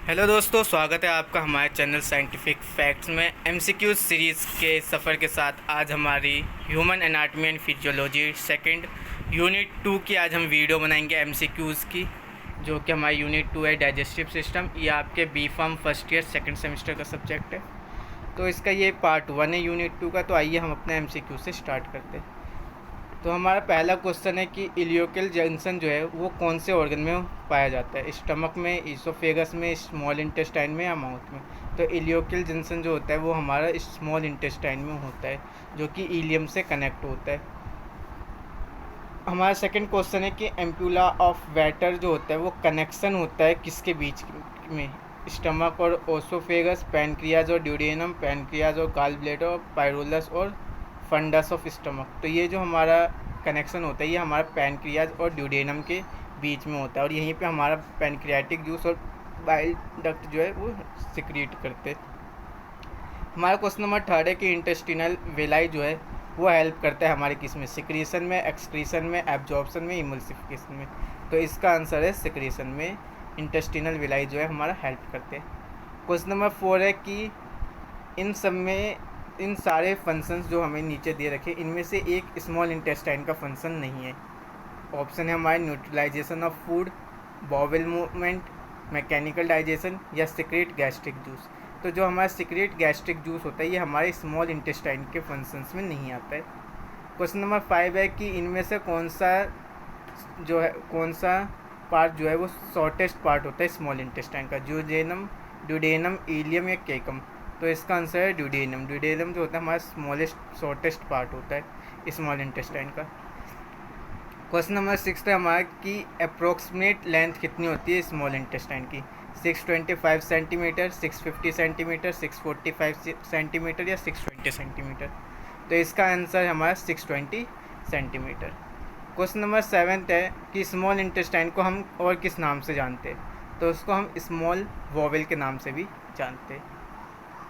Hello दोस्तों, स्वागत है आपका हमारे चैनल साइंटिफिक फैक्ट्स में एमसीक्यूज सीरीज़ के सफ़र के साथ। आज हमारी human anatomy and physiology second unit 2 की आज हम वीडियो बनाएंगे एमसीक्यूज़ की, जो कि हमारी यूनिट 2 है डाइजेस्टिव सिस्टम। ये आपके B pharm first year second semester का सब्जेक्ट है। तो इसका ये पार्ट 1 है यूनिट 2 का। तो आइए हम अपने एमसीक्यू से स्टार्ट करते हैं। तो हमारा पहला क्वेश्चन है कि इलियोकल जंक्शन जो है वो कौन से ऑर्गन में पाया जाता है, स्टमक में, इसोफेगस में, स्मॉल इंटेस्टाइन में या माउथ में। तो इलियोकल जंक्शन जो होता है वो हमारा स्मॉल इंटेस्टाइन में होता है, जो कि इलियम से कनेक्ट होता है। हमारा सेकंड क्वेश्चन है कि एम्पुला ऑफ वाटर जो होता है वो कनेक्शन होता है किसके बीच में, स्टमक और ओसोफेगस, पैनक्रियाज और ड्यूडेनम, पैनक्रियाज और गॉल ब्लैडर, पायरोलस और फंडस ऑफ स्टमक। तो ये जो हमारा कनेक्शन होता है ये हमारा पैनक्रियाज और ड्यूडेनम के बीच में होता है, और यहीं पे हमारा पैनक्रियाटिक जूस और बाइल डक्ट जो है वो सिक्रीट करते हैं। हमारा क्वेश्चन नंबर थर्ड है कि इंटेस्टिनल वेलाई जो है वो हेल्प करता है हमारे किस में, सिक्रीशन में, एक्सक्रीशन में, एब्जॉर्प्शन में, इमल्सिफिकेशन में। तो इसका आंसर है सिक्रीशन में इंटेस्टिनल वेलाई जो है हमारा हेल्प करते हैं। क्वेश्चन नंबर 4 है कि इन सब में इन सारे फंक्शंस जो हमें नीचे दे रखे इनमें से एक स्मॉल इंटेस्टाइन का फंक्शन नहीं है। ऑप्शन है हमारे neutralisation of food, bowel movement, mechanical digestion या सिक्रेट गैस्ट्रिक जूस। तो जो हमारा सिक्रेट गैस्ट्रिक जूस होता है ये हमारे स्मॉल इंटेस्टाइन के फंक्शंस में नहीं आता है। क्वेश्चन नंबर 5 है कि इनमें से कौन सा पार्ट जो है वो शॉर्टेस्ट पार्ट होता है स्मॉल इंटेस्टाइन का, ड्यूडेनम, ड्यूडेनम, इलियम या केकम। तो इसका आंसर है ड्यूडेनम। ड्यूडेनम जो होता है हमारा स्मॉलेस्ट शॉर्टेस्ट पार्ट होता है स्मॉल इंटेस्टाइन का। क्वेश्चन नंबर 6 है हमारा कि अप्रोक्सीमेट लेंथ कितनी होती है स्मॉल इंटेस्टाइन की, 625 सेंटीमीटर, 650 सेंटीमीटर, 645 सेंटीमीटर या 620 सेंटीमीटर। तो इसका आंसर है हमारा 620 सेंटीमीटर। क्वेश्चन नंबर 7 है कि स्मॉल इंटेस्टाइन को हम और किस नाम से जानते हैं, तो उसको हम स्मॉल वोवेल के नाम से भी जानते हैं।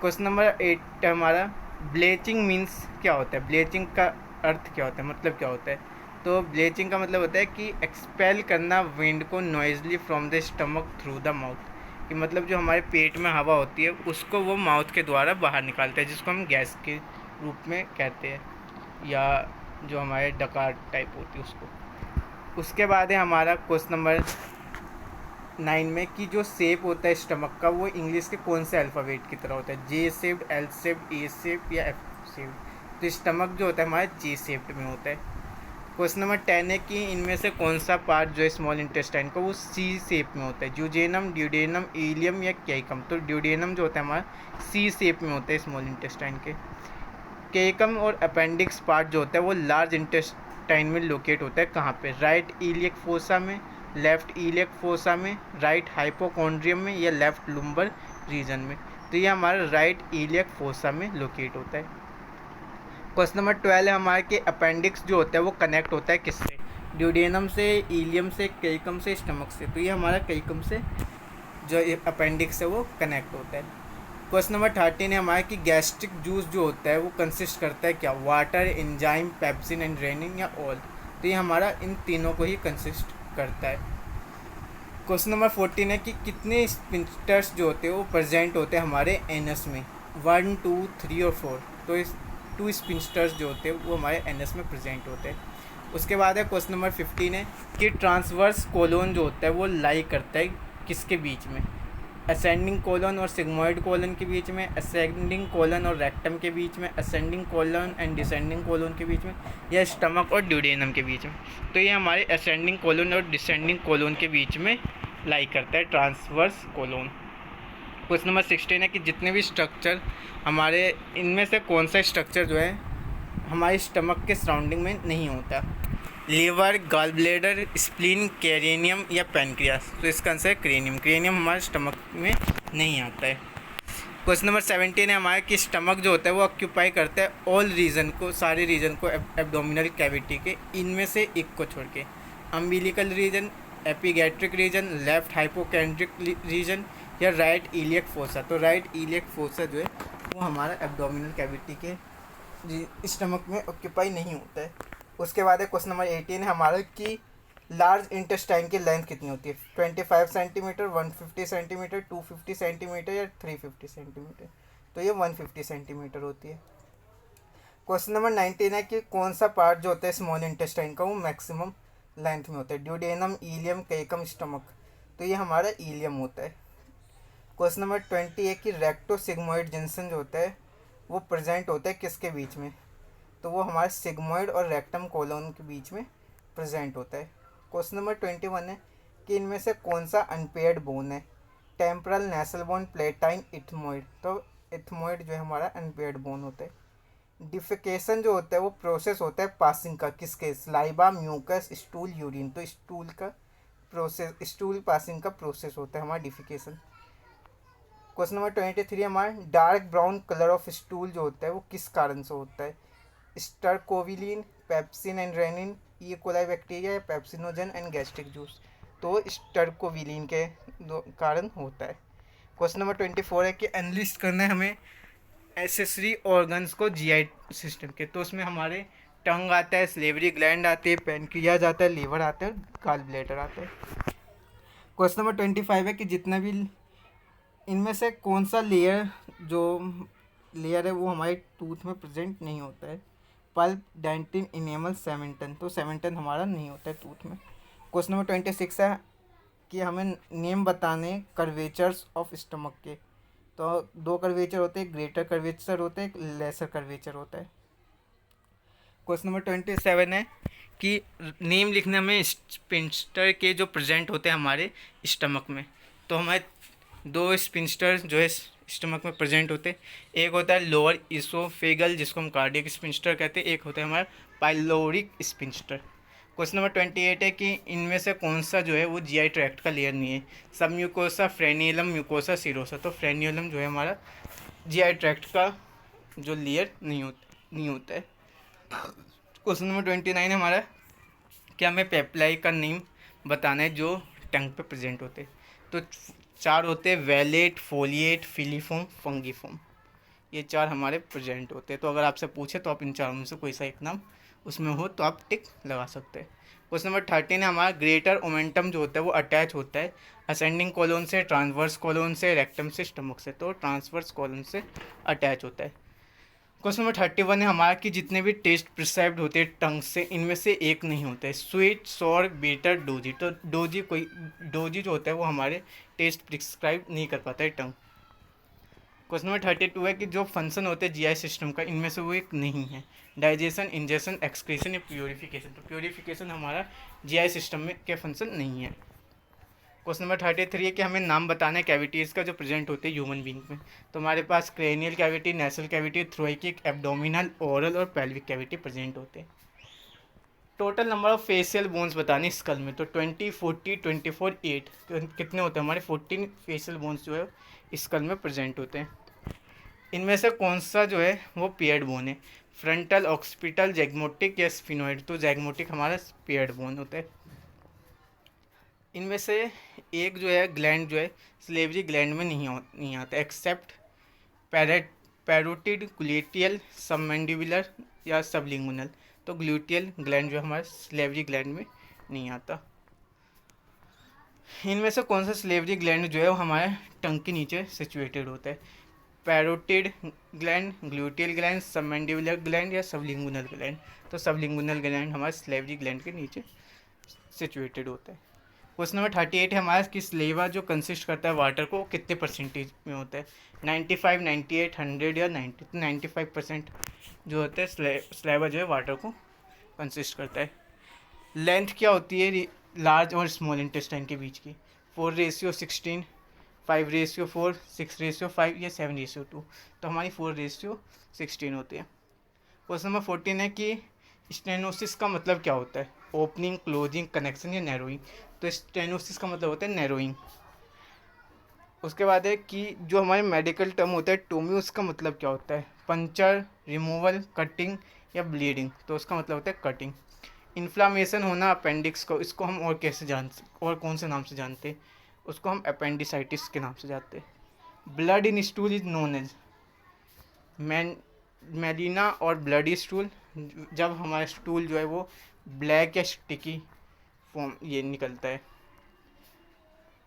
क्वेश्चन नंबर 8 है हमारा ब्लीचिंग मीन्स क्या होता है, ब्लीचिंग का अर्थ क्या होता है, मतलब क्या होता है। तो ब्लीचिंग का मतलब होता है कि एक्सपेल करना विंड को Noisli from the stomach through the mouth, कि मतलब जो हमारे पेट में हवा होती है उसको वो माउथ के द्वारा बाहर निकालते हैं, जिसको हम गैस के रूप में कहते हैं, या जो हमारे डकार टाइप होती है उसको। उसके बाद है हमारा क्वेश्चन नंबर 9 में कि जो शेप होता है स्टमक का वो इंग्लिश के कौन से अल्फ़ाबेट की तरह होता है, जे shaped, L shaped, A shape या एफ शेप्ड। तो स्टमक जो होता है हमारा जे शेप्ड में होता है। क्वेश्चन नंबर 10 है कि इनमें से कौन सा पार्ट जो है स्मॉल इंटेस्टाइन का वो सी शेप में होता है, ड्यूडेनम, ड्यूडेनम, इलियम या केकम। तो ड्यूडेनम जो होता है हमारा सी शेप में होता है स्मॉल इंटेस्टाइन के। केकम और अपेंडिक्स पार्ट जो होता है वो लार्ज इंटेस्टाइन में लोकेट होता है, कहाँ पे, राइट इलियक फोसा में, लेफ्ट इलियक फोसा में, राइट हाइपोकॉन्ड्रियम में या लेफ्ट लुम्बर रीजन में। तो ये हमारा राइट इलियक फोसा में लोकेट होता है। क्वेश्चन नंबर 12 है हमारे कि अपेंडिक्स जो होता है वो कनेक्ट होता है किससे, ड्यूडेनम से, इलियम से, केकम से, स्टमक से। तो ये हमारा केकम से जो अपेंडिक्स है वो कनेक्ट होता है। क्वेश्चन नंबर 13 है हमारा कि गैस्ट्रिक जूस जो होता है वो कंसिस्ट करता है क्या, water, enzyme, pepsin and rennin या ऑल। तो ये हमारा इन तीनों को ही कंसिस्ट करता है। क्वेश्चन नंबर 14 है कि कितने स्पिंक्टर्स जो होते हैं वो प्रेजेंट होते हैं हमारे एनस में, 1, 2, 3 और 4। तो इस 2 स्पिंक्टर्स जो होते हैं वो हमारे एनस में प्रेजेंट होते हैं। उसके बाद है क्वेश्चन नंबर 15 है कि ट्रांसवर्स कोलोन जो होता है वो लाई करता है किसके बीच में, असेंडिंग कोलन और सिग्मोइड कोलन के बीच में, असेंडिंग कोलन और रेक्टम के बीच में, ascending colon and descending colon के बीच में, या स्टमक और ड्यूडेनम के बीच में। तो ये हमारे असेंडिंग कोलन और डिसेंडिंग कोलन के बीच में लाई करता है ट्रांसवर्स कोलन। क्वेश्चन नंबर 16 है कि जितने भी स्ट्रक्चर हमारे इनमें से कौन सा स्ट्रक्चर जो है हमारे स्टमक के सराउंडिंग में नहीं होता, लीवर, गॉल ब्लैडर, स्प्लीन, कैरेनियम या पैनक्रियास। तो इसका आंसर है क्रेनियम। क्रेनियम हमारे स्टमक में नहीं आता है। क्वेश्चन नंबर 17 है हमारे कि स्टमक जो होता है वो ऑक्यूपाई करता है ऑल रीजन को, सारे रीजन को एब्डोमिनल कैविटी के, इनमें से एक को छोड़ के, umbilical region, epigastric region, left hypochondriac region या राइट इलियक फोसा। तो राइट इलियक फोसा जो है वो हमारा एब्डोमिनल कैविटी के स्टमक में ऑक्यूपाई नहीं होता है। उसके बाद है क्वेश्चन नंबर 18 है हमारा कि लार्ज इंटेस्टाइन की लेंथ कितनी होती है? 25 सेंटीमीटर, 150 सेंटीमीटर, 250 सेंटीमीटर या 350 सेंटीमीटर? तो ये 150 सेंटीमीटर होती है। क्वेश्चन नंबर 19 है कि कौन सा पार्ट जो होता है स्मॉल इंटेस्टाइन का वो मैक्सिमम लेंथ में होता है? Duodenum, ileum, caecum, stomach? तो ये हमारा इलियम होता है। क्वेश्चन नंबर 20 है कि रेक्टो सिग्मोइड जंक्शन जो होता है वो प्रेजेंट होता है किसके बीच में? तो वो हमारे सिग्मोइड और रेक्टम कोलोन के बीच में प्रेजेंट होता है। क्वेश्चन नंबर 21 है कि इनमें से कौन सा अनपेयर्ड बोन है? टेम्परल, नेसल बोन, प्लेटाइन, इथमोइड? तो इथमोइड जो है हमारा अनपेयर्ड बोन होता है। डिफिकेशन जो होता है वो प्रोसेस होता है पासिंग का, किसके? Saliva, mucus, stool, urine? तो स्टूल का प्रोसेस, स्टूल पासिंग का प्रोसेस होता है हमारा डिफिकेशन। क्वेश्चन नंबर 23 हमारा dark brown colour of stool जो होता है वो किस कारण से होता है? Stercobilin, pepsin and rennin, E coli bacteria या पेप्सिनोजन एंड गैस्ट्रिक जूस? तो स्टरकोविलिन के दो कारण होता है। क्वेश्चन नंबर 24 है कि एनालिस्ट करना है हमें एसेसरी ऑर्गन्स को जीआई सिस्टम के। तो उसमें हमारे टंग आता है, स्लेवरी ग्लैंड आते हैं, पेनक्रियाज आता है, लीवर आता है, गॉल ब्लैडर आता है। क्वेश्चन नंबर 25 है कि जितना भी इनमें से कौन सा जो लेयर है वो हमारे टूथ में प्रेजेंट नहीं होता है? Pulp, dentin, enamel, cementum? तो सेमेंटन हमारा नहीं होता है टूथ में। क्वेश्चन नंबर 26 है कि हमें नेम बताने कर्वेचर्स ऑफ स्टमक के। तो दो कर्वेचर होते हैं, ग्रेटर कर्वेचर होता है, एक लेसर कर्वेचर होता है। क्वेश्चन नंबर 27 है कि नेम लिखने में स्पिंस्टर के जो प्रेजेंट होते हैं हमारे स्टमक में। तो हमारे दो स्पिंस्टर जो है स्टमक में प्रेजेंट होते हैं। एक होता है लोअर इसोफेगल जिसको हम कार्डियक स्पिंस्टर कहते हैं, एक होता है हमारा पाइलोरिक स्पिंस्टर। क्वेश्चन नंबर 28 है कि इनमें से कौन सा जो है वो जीआई ट्रैक्ट का लेयर नहीं है? सब म्यूकोसा, फ्रेनियलम, म्यूकोसा, सीरोसा? तो फ्रेनियलम जो है हमारा जीआई ट्रैक्ट का जो लेयर नहीं होता है। क्वेश्चन नंबर 29 है हमारा कि हमें पेप्लाई का नेम बताना है जो टंग पे प्रेजेंट होते हैं। तो चार होते हैं, वेलेट, फोलिएट, फिलीफॉर्म, फंगीफॉर्म। ये चार हमारे प्रेजेंट होते हैं। तो अगर आपसे पूछे तो आप इन चारों में से कोई सा एक नाम उसमें हो तो आप टिक लगा सकते हैं। क्वेश्चन नंबर 13 है हमारा ग्रेटर ओमेंटम जो होता है वो अटैच होता है असेंडिंग कॉलोन से, ट्रांसवर्स कॉलोन से, रेक्टम से, स्टमक से? तो ट्रांसवर्स कॉलोन से अटैच होता है। क्वेश्चन नंबर 31 है हमारा कि जितने भी टेस्ट प्रिस्क्राइब्ड होते हैं टंग से इनमें से एक नहीं होता है, स्वीट, सॉर, बीटर, डोजी? तो डोजी जो होता है वो हमारे टेस्ट प्रिस्क्राइब नहीं कर पाता है टंग। क्वेश्चन नंबर 32 है कि जो फंक्शन होते हैं जीआई सिस्टम का इनमें से वो एक नहीं है, डाइजेशन, इंजेशन, एक्सक्रीशन या प्योरीफिकेशन? तो प्योरीफिकेशन हमारा जीआई सिस्टम में के फंक्शन नहीं है। क्वेश्चन नंबर 33 है कि हमें नाम बताना है कैविटीज़ का जो प्रेजेंट होते हैं ह्यूमन बींग में। तो हमारे पास cranial cavity, nasal cavity, thoracic, abdominal, oral और पेल्विक कैविटी प्रेजेंट होते हैं। Total number of facial bones बताने स्कल में। तो 20, 40, 24, 8 कितने होते हैं? हमारे 14 फेशियल बोन्स जो है स्कल में प्रेजेंट होते हैं। इनमें से कौन सा जो है वो पेयर्ड बोन है? फ्रंटल, ऑक्सीपिटल, जैगमोटिक या स्फिनोइड? तो जैगमोटिक हमारा पेयर्ड बोन होता है। इनमें से एक जो है ग्लैंड जो है स्लेवरी ग्लैंड में नहीं आता एक्सेप्ट पैरोटिड, ग्लूटियल, सबमैंडिबुलर या सबलिंगुनल? तो ग्लूटियल ग्लैंड जो हमारे स्लेवरी ग्लैंड में नहीं आता। इनमें से कौन सा स्लेवरी ग्लैंड जो है वो हमारे टंग के नीचे सिचुएटेड होता है? Parotid gland, gluteal gland, submandibular gland या सबलिंगुनल ग्लैंड? तो सबलिंगुनल ग्लैंड हमारे स्लेवरी ग्लैंड के नीचे सिचुएटेड होता है। क्वेश्चन नंबर 38 है हमारा कि स्लेवा जो कंसिस्ट करता है वाटर को कितने परसेंटेज में होता है? 95, 98, 100 या 90? तो 95% जो होता है स्लेवा जो है वाटर को कंसिस्ट करता है। लेंथ क्या होती है लार्ज और स्मॉल इंटेस्टाइन के बीच की? 4:16, 5:4, 6:5 या 7:2? तो हमारी 4:16 होती है। क्वेश्चन नंबर 14 है कि स्टेनोसिस का मतलब क्या होता है? ओपनिंग, क्लोजिंग, कनेक्शन या नैरोइंग? तो स्टेनोसिस का मतलब होता है नैरोइंग। उसके बाद है कि जो हमारे मेडिकल टर्म होता है टोमी, उसका मतलब क्या होता है? पंचर, रिमूवल, कटिंग या ब्लीडिंग? तो उसका मतलब होता है कटिंग। इन्फ्लामेशन होना अपेंडिक्स को, इसको हम और कौन से नाम से जानते हैं? उसको हम अपेंडिसाइटिस के नाम से जानते हैं। Blood in stool is known as melena और ब्लडी स्टूल? जब हमारा स्टूल जो है वो ब्लैक या स्टिकी फॉर्म ये निकलता है।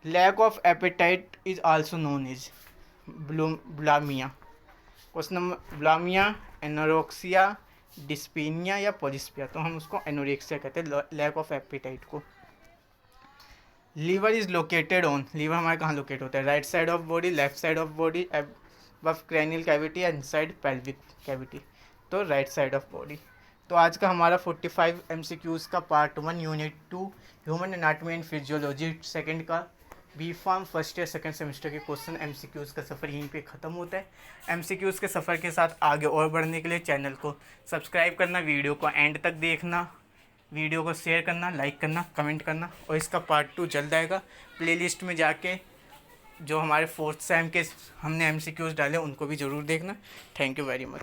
Lack of appetite is also known as bulimia. Question number bulimia, anorexia, dyspnea या पॉलिस्पिया। तो हम उसको एनोरेक्सिया कहते हैं, लैक ऑफ एपेटाइट को। Liver is located on, liver हमारे कहाँ लोकेट होता है? Right side of body, left side of body, above cranial cavity या इनसाइड पेल्विक कैविटी। तो राइट साइड ऑफ बॉडी। तो आज का हमारा 45 MCQs का part 1 unit 2 human anatomy and physiology second का B pharm first year second semester के question MCQs का सफ़र यहीं पे ख़त्म होता है। MCQs के सफ़र के साथ आगे और बढ़ने के लिए चैनल को सब्सक्राइब करना, वीडियो को एंड तक देखना, वीडियो को शेयर करना, लाइक करना, कमेंट करना। और इसका पार्ट 2 जल्द आएगा। प्लेलिस्ट में जाके जो हमारे 4th सेम के हमने MCQs डाले उनको भी ज़रूर देखना। Thank you very much.